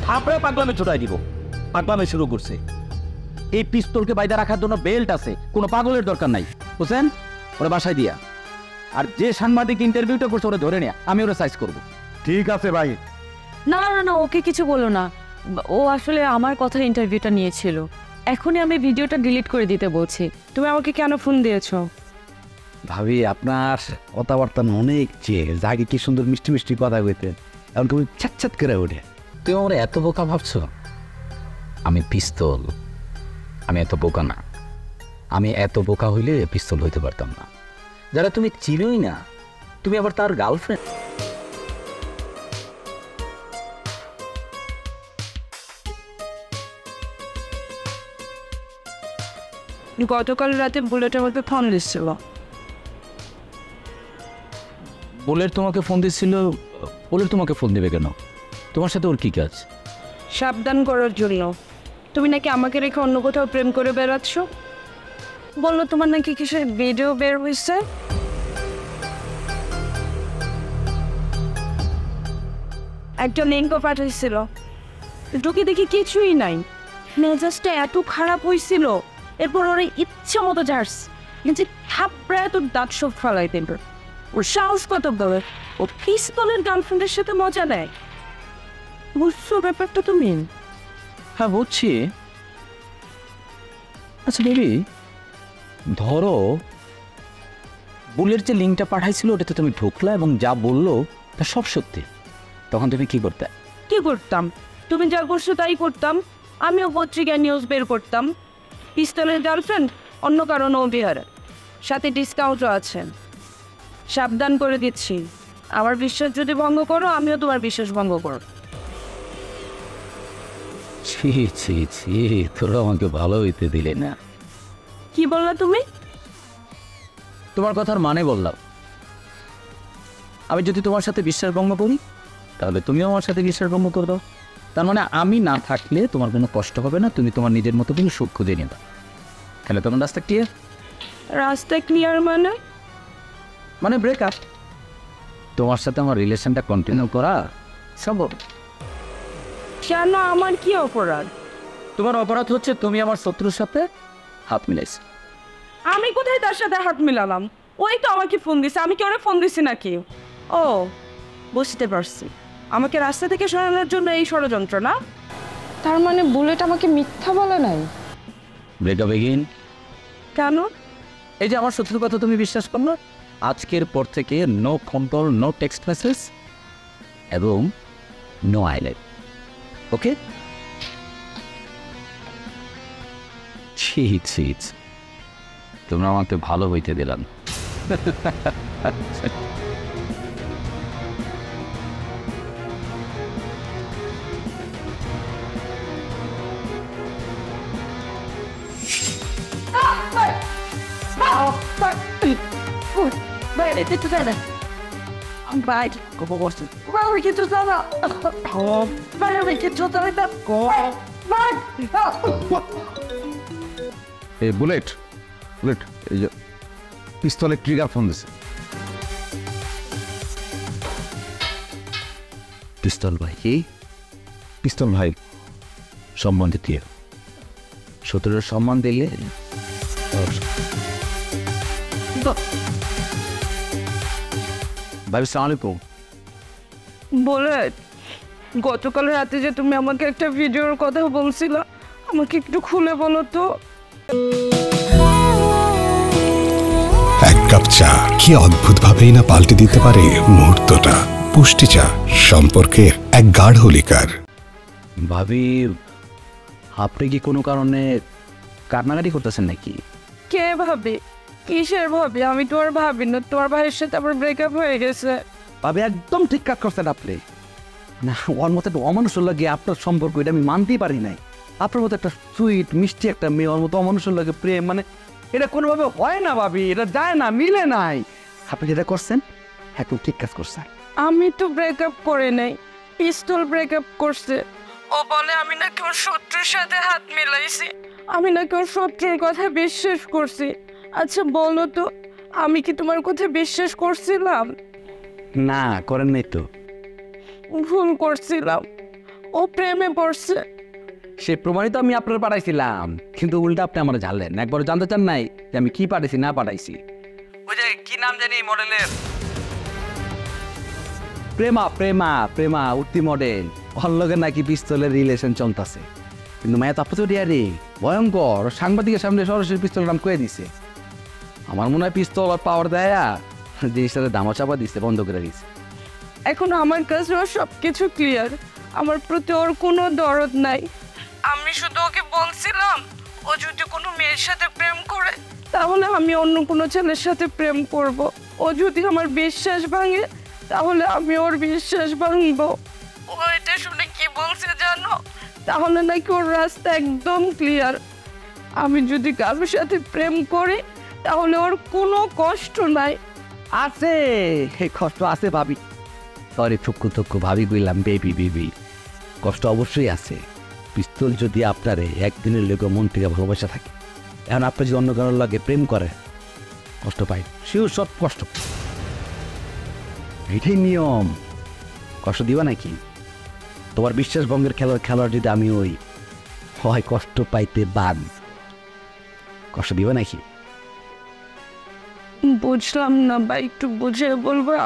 থাপড়ে পাগলামে ছোটাই দিব। পাগলামে শুরু করছে। এই পিস্তলকে বাইদা রাখার জন্য বেল্ট আছে, কোনো পাগলের দরকার নাই, বুঝছেন? ওরা বাসায় দিয়া। আর যে সাংবাদিক ইন্টারভিউটা করছে ওরা ধরে নেয়া, আমি ওরা সাইজ করব। ঠিক আছে ভাই। না না না, ওকে কিছু বলো না। ও আসলে আমার কথা ইন্টারভিউটা নিয়েছিল। এখনই আমি ভিডিওটা ডিলিট করে দিতে বলছি। তুমি আমাকে কেন ফোন দিয়েছো? ভাবি আপনার কথাবার্তা অনেক চেয়ে আগে কি সুন্দর মিষ্টি মিষ্টি কথা কইতে, এখন তুমি ছ্যাট করে ওঠে। তুমি আমার এত বোকা ভাবছো? আমি পিস্তল, আমি এত বোকা না। আমি এত বোকা হইলে পিস্তল হইতে পারতাম না। যারা তুমি চিনোই না, তুমি আবার তার গার্লফ্রেন্ড। গতকাল রাতে বুলেট আমাকে ফোন দিচ্ছিল। বুলেট তোমাকে ফোন দিচ্ছিল? বুলেট তোমাকে ফোন দেবে কেন? তোমার সাথে ওর কি কাজ? সাবধান করার জন্য। তুমি নাকি আমাকে রেখে অন্য কোথাও প্রেম করে বেড়াচ্ছ। বললো তোমার নাকি কিসের ভিডিও বের হয়েছে। একটা লিঙ্কও পাঠাইছিল, ঢুকে দেখি কিছুই নাই। মেজাজটা এত খারাপ হয়েছিল, এরপর ওরা ইচ্ছা মতো যাস যে থাপড়ায় তোর দাঁত সব ফেলাই দেব। ওর সাহস কত বলে, ও পিস্তলের গার্লফ্রেন্ডের সাথে মজা নেয়। বুঝছো ব্যাপারটা তুমি? হ্যাঁ বুঝছি। আচ্ছা বেবি, ধরো বুলেট যে লিঙ্কটা পাঠাইছিল ওটাতে তুমি ঢুকলা এবং যা বললো তা সব সত্যি, তখন তুমি কি করতে? কি করতাম? তুমি যা করছো তাই করতাম। আমিও পত্রিকায় নিউজ বের করতাম, পিস্তলের গার্লফ্রেন্ড অন্য কারো নৌবিহারে, সাথে ডিসকাউন্টও আছে। সাবধান করে দিচ্ছি, আমার বিশ্বাস যদি ভঙ্গ করো আমিও তোমার বিশ্বাস ভঙ্গ করো। ছি ছি ছি, তোরা আমাকে ভালো হইতে দিলে না। কি বললা তুমি? তোমার কথার মানে বললাম। আমি যদি তোমার সাথে বিশ্বাস ভঙ্গ করি তাহলে তুমিও আমার সাথে বিশ্বাস ভঙ্গ করে দাও। তার মানে আমি না থাকলে তোমার কোনো কষ্ট হবে না, তুমি তোমার নিজের মতো করে সুখ খুঁজে নেবা। তাহলে তোমার রাস্তা ক্লিয়ার? রাস্তা ক্লিয়ার মানে? মানে ব্রেকআপ। তোমার সাথে আমার রিলেশনটা কন্টিনিউ করা সম্ভব। কেন? আমার কি অপরাধ? তোমার অপরাধ হচ্ছে তুমি আমার শত্রুর সাথে হাত মিলাইছো। আমি কোথায় তার সাথে হাত মিলালাম? ওই তো আমাকে ফোন দিছে। আমি কি ওরা ফোন দিছি নাকি? ও বুঝতে পারছি, আমাকে রাস্তা থেকে সরানোর জন্য এই ষড়যন্ত্র না? তার মানে বুলেট আমাকে মিথ্যা বলে নাই? Breakup again. কেন? এই যে আমার শত্রুর কথা তুমি বিশ্বাস করো, আজকের পর থেকে no phone call, no text message এবং নো আই লাভ। ওকে? ছি ছি, তোমরা আমাকে ভালো হইতে দিলাম। এই বুলেট, বুলেট এই যে পিস্তলের ট্রিগার ফোন দিছে। পিস্তল ভাই? কি পিস্তল ভাই সম্মান দিতে? শত্রুর সম্মান দিলে ভাই। আসসালামু আলাইকুম। বলে গতকাল রাতে যে তুমি আমাকে একটা ভিডিওর কথা বলছিল, আমাকে একটু খুলে বলো তো। এক কাপ চা কি অদ্ভুতভাবেই না পাল্টে দিতে পারে মুহূর্তটা। পুষ্টি চা, সম্পর্কের এক গাঢ় লিকার। ভাবি, আপনি কি কোনো কারণে কান্নাকাটি করতেছেন নাকি? কে ভাবি? কিসের ভাবি? আমি তোমার ভাবি না, তোমার ভাইয়ের সাথে আমার ব্রেকআপ হয়ে গেছে। ভাবি একদম ঠিক কাজ করছেন আপনি। না, ওর মতো একটা অমানুষের লাগে আপনার সম্পর্ক, এটা আমি মানতেই পারি নাই। আপনার মতো একটা সুইট মিষ্টি একটা মেয়ে ওর মতো অমানুষের লাগে প্রেম, মানে এটা কোনোভাবে হয় না ভাবি, এটা যায় না, মিলে নাই। আপনি যেটা করছেন একদম ঠিক কাজ করছেন। আমি তো ব্রেকআপ করে নাই, পিস্তল ব্রেকআপ করছে। ও বলে আমি নাকি ওর শত্রুর সাথে হাত মিলাইছি, আমি নাকি ওর শত্রুর কথা বিশ্বাস করছি। আচ্ছা বলো তো, আমি কি তোমার কথা বিশ্বাস করছিলাম? না, করেন নাই তো। ভুল করছিলাম, ও প্রেমে পড়ছে। সে প্রমাণিত আমি আপনার পাঠাইছিলাম, কিন্তু উল্টা আপনি আমার জানলেন। একবার জানতে চান নাই যে আমি কি পাঠাইছি না পাঠাইছি? ওই যে কি নাম জানি মডেলের, প্রেমা প্রেমা প্রেমা উঠতি মডেল, ওর লগে নাকি পিস্তলের রিলেশন চলতেছে। কিন্তু মায়া তাপচরিয়া রে ভয়ঙ্কর, সাংবাদিকের সামনে সরাসরি পিস্তলের নাম কয়ে দিছে। আমার মনে হয় পিস্তল আর পাওয়ার দেয়া জিনিসটাতে দামা চাপা দিচ্ছে, বন্ধ করে দিচ্ছে। এখন আমার কাছে ওর সবকিছু ক্লিয়ার, আমার প্রতি ওর কোনো দরদ নাই। আমি শুধু ওকে বলছিলাম ও যদি কোনো মেয়ের সাথে প্রেম করে তাহলে আমি অন্য কোনো ছেলের সাথে প্রেম করব। ও যদি আমার বিশ্বাস ভাঙে তাহলে আমি ওর বিশ্বাস ভাঙবো। ও এটা শুনে কি বলছে জানো? তাহলে নাকি ওর রাস্তা একদম ক্লিয়ার। আমি যদি কারোর সাথে প্রেম করি তাহলে ওর কোনো কষ্ট নাই। আছে কষ্ট আছে ভাবি, সরি থুকু থুকু ভাবি কইলাম, বেবি বেবি, কষ্ট অবশ্যই আছে। পিস্তল যদি আপনারে একদিনের লেগে মন থেকে ভালোবাসা থাকে, এখন আপনি যদি অন্য কারোর লাগে প্রেম করে কষ্ট পাই, সেও সব কষ্ট, এটাই নিয়ম। কষ্ট দিবা নাকি? তোমার বিশ্বাস ভঙ্গের খেলোয়াড় যদি আমি ওই হয় কষ্ট পাইতে বাদ, কষ্ট দিবা নাকি? বুঝলাম না ভাই, একটু বুঝে বলবা?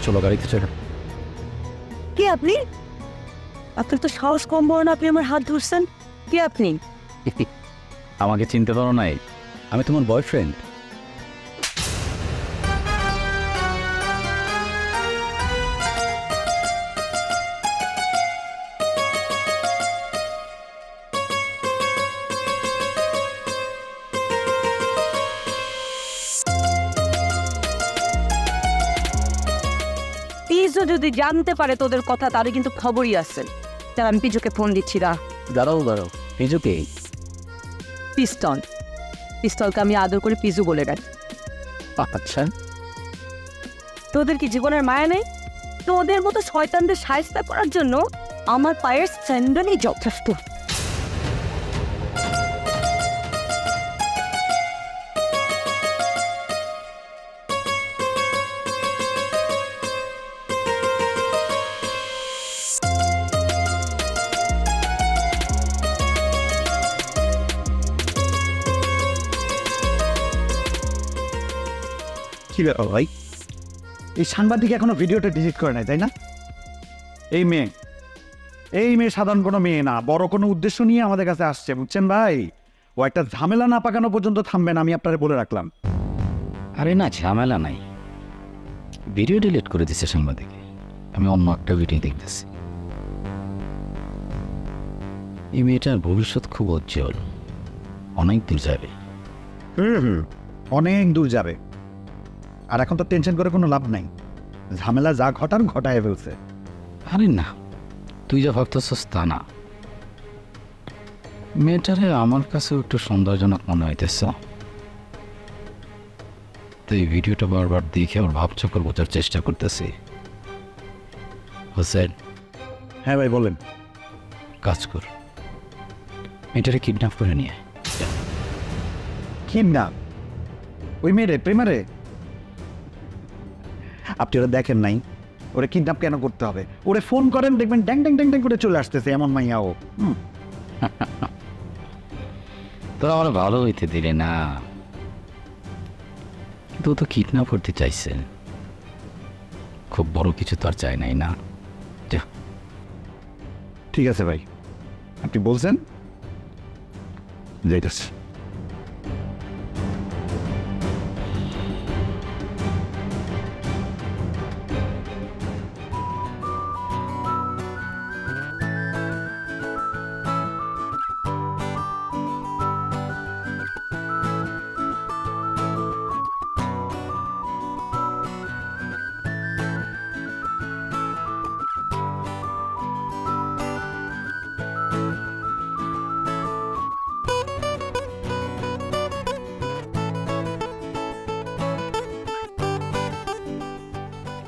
চলো গাড়িতে চলো। কে আপনি? আপনার তো সাহস কম বড় না, আপনি আমার হাত ধরছেন। কে আপনি? আমাকে চিনতে পারো নাই? আমি তোমার বয়ফ্রেন্ড। পিজু যদি জানতে পারে তোদের কথা তাহলে কিন্তু খবরই আছে। তাহলে আমি পিজুকে ফোন দিচ্ছি। দাঁড়াও দাঁড়াও, পিজুকে? পিস্তল, পিস্তলকে আমি আদর করে পিজু বলে ডাকি। আচ্ছা, তোদের কি জীবনের মায়া নেই? তোদের মতো শয়তানদের সাহায্য করার জন্য আমার পায়ের স্যান্ডেলই যথেষ্ট। কি ব্যাপার ভাই, এই সাংবাদিক এখনো ভিডিওটা ডিলিট করে নাই তাই না? এই মেয়ে সাধারণ কোনো মেয়ে না, বড় কোনো উদ্দেশ্য নিয়ে আমাদের কাছে আসছে, বুঝছেন ভাই? ও একটা ঝামেলা না পাকানো পর্যন্ত থামবেন, আমি আপনারে বলে রাখলাম। আরে না, ঝামেলা নাই, ভিডিও ডিলিট করে দিচ্ছে সাংবাদিক। আমি অন্য একটা ভিডিও দেখতেছি। এই মেয়েটার ভবিষ্যৎ খুব উজ্জ্বল, অনেক দূর যাবে। অনেক দূর যাবে। আর এখন তো টেনশন করে কোনো লাভ নাই, ঝামেলা যা ঘটার ঘটায় ফেলছে। আরে না, তুই যা ভাবতেছস তা না। মেয়েটারে আমার কাছে একটু সন্দেহজনক মনে হইতেছে। তো এই ভিডিওটা বারবার দেখে ওর ভাবচক্কর বোঝার চেষ্টা করতেছি। হোসেন, হ্যাঁ ভাই বলেন। কাজ কর, মেয়েটারে কিডন্যাপ করে নিয়ে। কিডন্যাপ? ওই মেয়েরে, প্রেমারে? আপনি ওরা দেখেন নাই? ওরে কিডন্যাপ কেন করতে হবে? ওরে ফোন করেন, দেখবেন ড্যাং ড্যাং ড্যাং ড্যাং করে চলে আসতেছে, এমন মাইয়া ও। তোরা আমার ভালো হইতে দিলে না, কিন্তু ও তো কিডন্যাপ করতে চাইছে। খুব বড় কিছু তো আর চাই নাই না। যা। ঠিক আছে ভাই, আপনি বলছেন, যাইতেছে।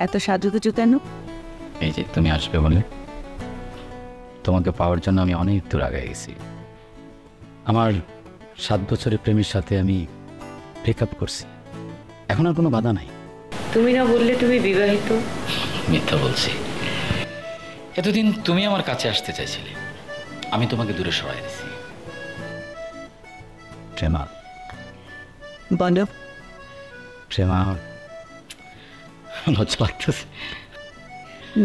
এত সাজুগুজু কেন? এই যে তুমি আসবে বলে তোমাকে পাওয়ার জন্য আমি অনেক দূর আগে গেছি। আমার 7 বছরের প্রেমের সাথে আমি ব্রেকআপ করছি, এখন আর কোনো বাধা নাই। তুমি না বললে তুমি বিবাহিত? মিথ্যা বলছি। এতদিন তুমি আমার কাছে আসতে চাইছিলে, আমি তোমাকে দূরে সরাই দিছি। প্রেমা বলো। প্রেমা, লজ্জা লাগতেছে।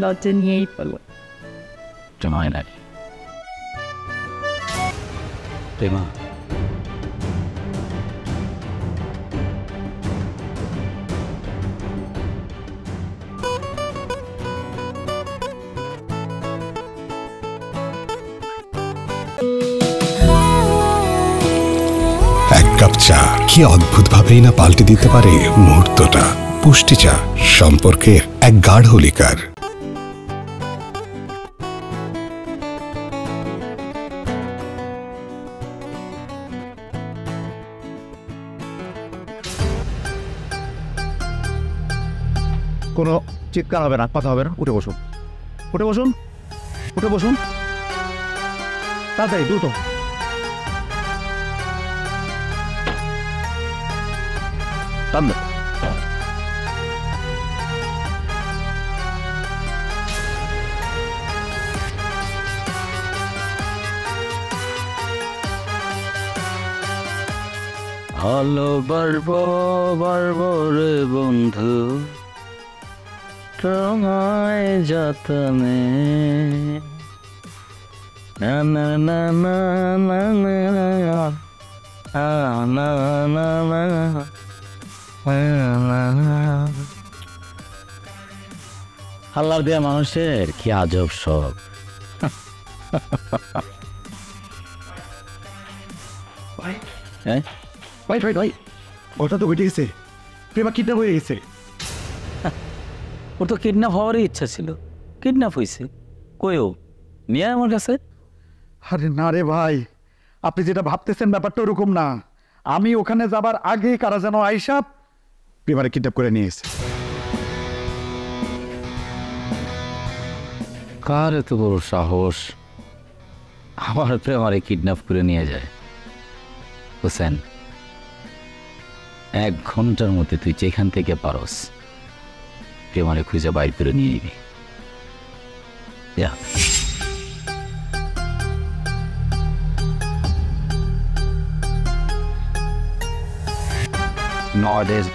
লজ্জা নিয়েই বলো। প্রেমা হয় নাই। প্রেমা, এক কাপ চা কি অদ্ভুতভাবেই না পাল্টে দিতে পারে মুহূর্তটা। পুষ্টি চা, সম্পর্কের এক গাঢ় লিকার। কোনো চিৎকার হবে না, কথা হবে না। উঠে বসুন, উঠে বসুন, উঠে বসুন, তাড়াতাড়ি দ্রুত। টান দাও। ভালো বারবো রে বন্ধু, তোমায় যতনে না না না না না না না না না। হাল্লার দেয়া মানুষের কি আজব সব। হ্যাঁ ভাই ওটা তো ঘটে গেছে, প্রেমা কিডন্যাপ হয়ে গেছে। ওর তো কিডন্যাপ হওয়ারই ইচ্ছা ছিল, কিডন্যাপ হয়েছে। কইও নিয়ে আমার কাছে। আরে না রে ভাই, আপনি যেটা ভাবতেছেন ব্যাপারটা ওরকম না। আমি ওখানে যাবার আগে কারা যেন আইসা প্রেমারে কিডন্যাপ করে নিয়ে এসে। কার এত বড় সাহস আমার প্রেমারে কিডন্যাপ করে নিয়ে যায়? হোসেন, 1 ঘন্টার মধ্যে তুই যেখান থেকে পারস প্রেমারে খুঁজে বাইর করে নিয়ে নিবি। যা। নদের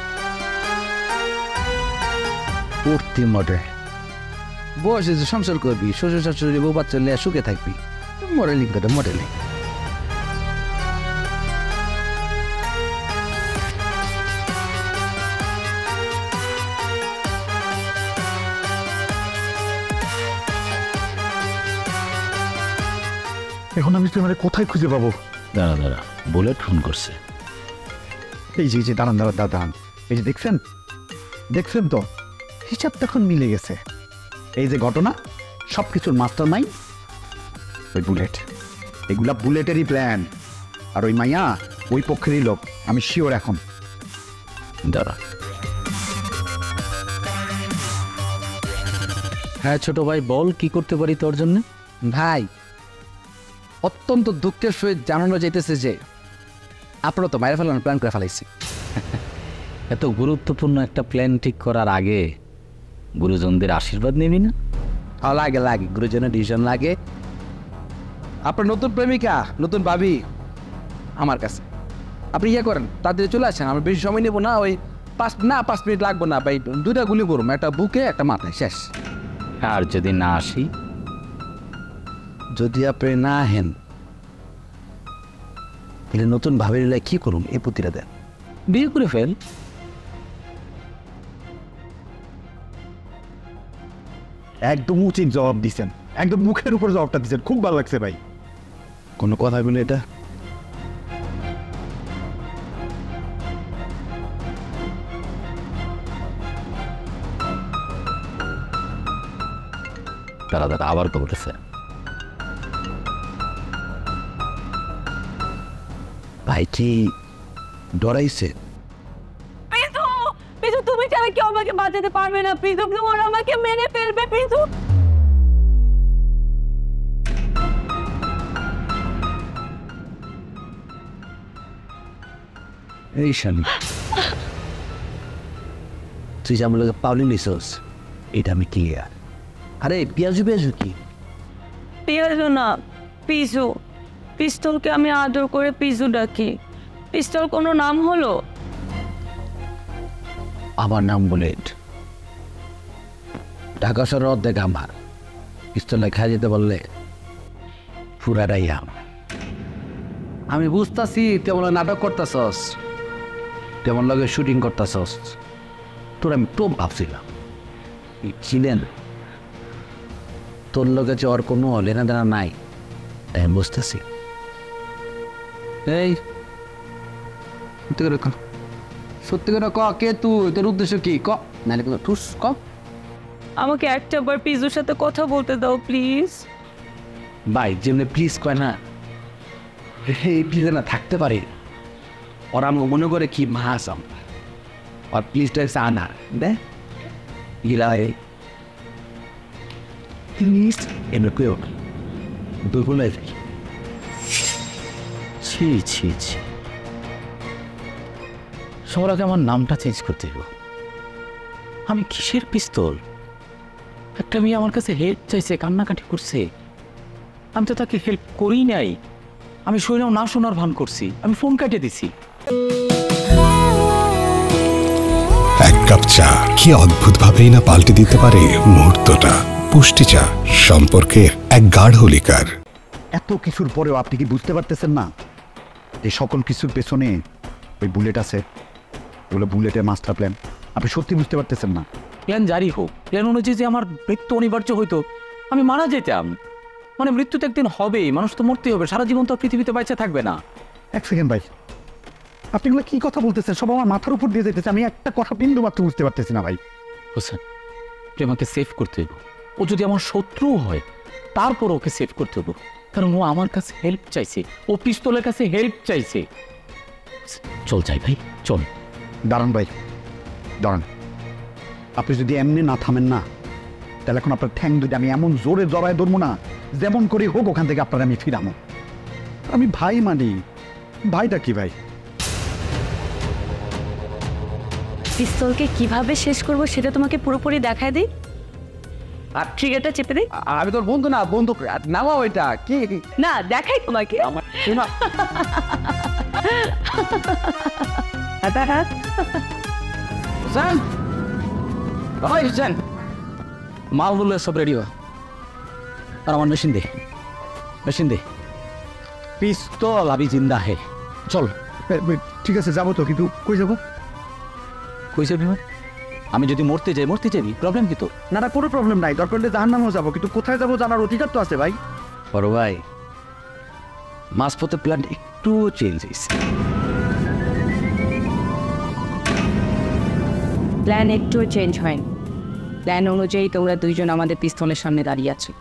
উঠতি মডে বসে যে সংসার করবি, শ্বশুর শাশুড়ি বউ বাচ্চা লিয়ে সুখে থাকবি। মডেলিং করে মডেলিং। এখন আমি প্রেমারে কোথায় খুঁজে পাবো? দাঁড়া, বুলেট ফোন করছে। এই যে দাঁড়ান, এই যে দেখছেন তো, হিসাব তখন মিলে গেছে। এই যে ঘটনা, সবকিছুর মাস্টার মাইন্ড ওই বুলেট। এগুলা বুলেটেরই প্ল্যান, আর ওই মাইয়া ওই পক্ষেরই লোক, আমি শিওর। এখন দাঁড়া। হ্যাঁ ছোট ভাই, বল কি করতে পারি তোর জন্য? ভাই, অত্যন্ত দুঃখের সহিত জানানো যাইতেছে যে আপনারা তো বাইরে ফেলানোর প্ল্যান করে ফেলাইছি। এত গুরুত্বপূর্ণ একটা প্ল্যান ঠিক করার আগে গুরুজনদের আশীর্বাদ নিবি না? লাগে গুরুজনের ডিসিশন লাগে। আপনার নতুন প্রেমিকা, নতুন ভাবি আমার কাছে। আপনি ইয়ে করেন, তাড়াতাড়ি চলে আসেন। আমরা বেশি সময় নেব না, ওই 5 মিনিট লাগবে না ভাই। 2টা গুলি করুন, একটা বুকে একটা মাথায়, শেষ। আর যদি না আসি? যদি আপনি না হেন তাহলে নতুন ভাবির কি করুন, এই পুতিটা দেন, বিয়ে করে ফেল। একদম উচিত জবাব দিচ্ছেন, একদম মুখের উপর জবাবটা দিচ্ছেন, খুব ভালো লাগছে ভাই। কোনো কথা বলে এটা দাঁড়া আবার বলতেছে। ভাই কি ডরাইছে? তুমি তুমি ছাড়া কেউ আমাকে বাঁচাতে পারবে না পিজু, তোমার আমাকে মেরে ফেলবে পিজু। এই শানি, তুই যে আমার লোকে পাওলি নিছোস, এটা আমি ক্লিয়ার। আরে পিয়াজু পেঁয়াজু কি? পিয়াজু না, পিজু। পিস্তলকে আমি আদর করে পিজু ডাকি। পিস্তল কোনো নাম হলো? আমার নাম বুলেট। ঢাকা শহরের অর্ধেক আমার। পিস্তল লেখা যেতে বললে পুরাটাই আমি বুঝতাছি তেমন নাটক করতেছস, তেমন লগে শুটিং করতেছস। তোর আমি তো ভাবছিলাম ছিলেন তোর লগে যে ওর কোনো লেনা দেনা নাই, তাই আমি বুঝতেছি। এই সত্যি করে ক, সত্যি করে ক, কে তুই, তোর উদ্দেশ্য কি ক, নাহলে কিন্তু ঠুস ক। আমাকে একটা বার পিজুর সাথে কথা বলতে দাও প্লিজ। ভাই যেমনি প্লিজ কয় না, এই প্লিজে না থাকতে পারে। ওরা আমি মনে করে কি মাস আমরা, আর প্লিজটা হচ্ছে আনার দে গিলা প্লিজ এমনি কেউ দুর্বল হয়ে যায়। ছি ছি ছি, সবার আগে আমার নামটা চেঞ্জ করতে হবে। আমি কিসের পিস্তল? একটা মেয়ে আমার কাছে হেল্প চাইছে, কান্নাকাটি করছে, আমি তো তাকে হেল্প করি নাই। আমি শুনেও না শোনার ভান করছি, আমি ফোন কেটে দিছি। এক কাপ চা কি অদ্ভুতভাবেই না পাল্টে দিতে পারে মুহূর্তটা। পুষ্টি চা, সম্পর্কের এক গাঢ় লিকার। এত কিছুর পরেও আপনি কি বুঝতে পারতেছেন না যে সকল কিছুর পেছনে ওই বুলেট আছে? ওগুলো বুলেটের মাস্টার প্ল্যান। আপনি সত্যি বুঝতে পারতেছেন না? প্ল্যান জারি হোক, প্ল্যান অনুযায়ী যে আমার মৃত্যু অনিবার্য হইতো, আমি মারা যেতাম। মানে মৃত্যু তো একদিন হবেই, মানুষ তো মরতেই হবে, সারা জীবন তো পৃথিবীতে বেঁচে থাকবে না। এক সেকেন্ড ভাই, আপনি এগুলো কি কথা বলতেছেন? সব আমার মাথার উপর দিয়ে যেতেছে, আমি একটা কথা বিন্দু মাত্র বুঝতে পারতেছি না ভাই। হোসেন, প্রেমাকে সেভ করতে হইব। ও যদি আমার শত্রু হয় তারপর ওকে সেভ করতে হইব, কারণ ও আমার কাছে হেল্প চাইছে, ও পিস্তলের কাছে হেল্প চাইছে। চল যাই ভাই, চল। দাঁড়ান ভাই, দাঁড়ান। আপনি যদি এমনি না থামেন না, তাহলে এখন আপনার ঠ্যাং দুইটা আমি এমন জোরে জড়ায় ধরবো না, যেমন করে হোক ওখান থেকে আপনার আমি ফিরামো। আমি ভাই মানি, ভাইটা কি ভাই? পিস্তলকে কিভাবে শেষ করব সেটা তোমাকে পুরোপুরি দেখায় দিই। আর ট্রিগারটা চেপে দিই। আমি তোর বন্ধু না, বন্ধু নামাও এটা কি না, দেখাই তোমাকে। আমার শোনা। হোসেন, ওই হোসেন, মাল বললে সব রেডি হয়। আর আমার মেশিন দে, মেশিন দে। পিস্তল আবি জিন্দা হে। চল। ঠিক আছে, যাবো তো, কিন্তু কই যাবো? কই যাবি? আমি যদি মরতে যাই, মরতে যাবি, প্রবলেম কি তোর? না না, কোনো প্রবলেম নাই, দরকার হলে জাহান্নামেও যাবো, কিন্তু কোথায় যাবো জানার অধিকার তো আছে ভাই। বড় ভাই, মাঝপথে প্ল্যান একটু চেঞ্জ হয়েছে। প্ল্যান একটুও চেঞ্জ হয়নি। প্ল্যান অনুযায়ী তোমরা দুইজন আমাদের পিস্তলের সামনে দাঁড়িয়ে আছো।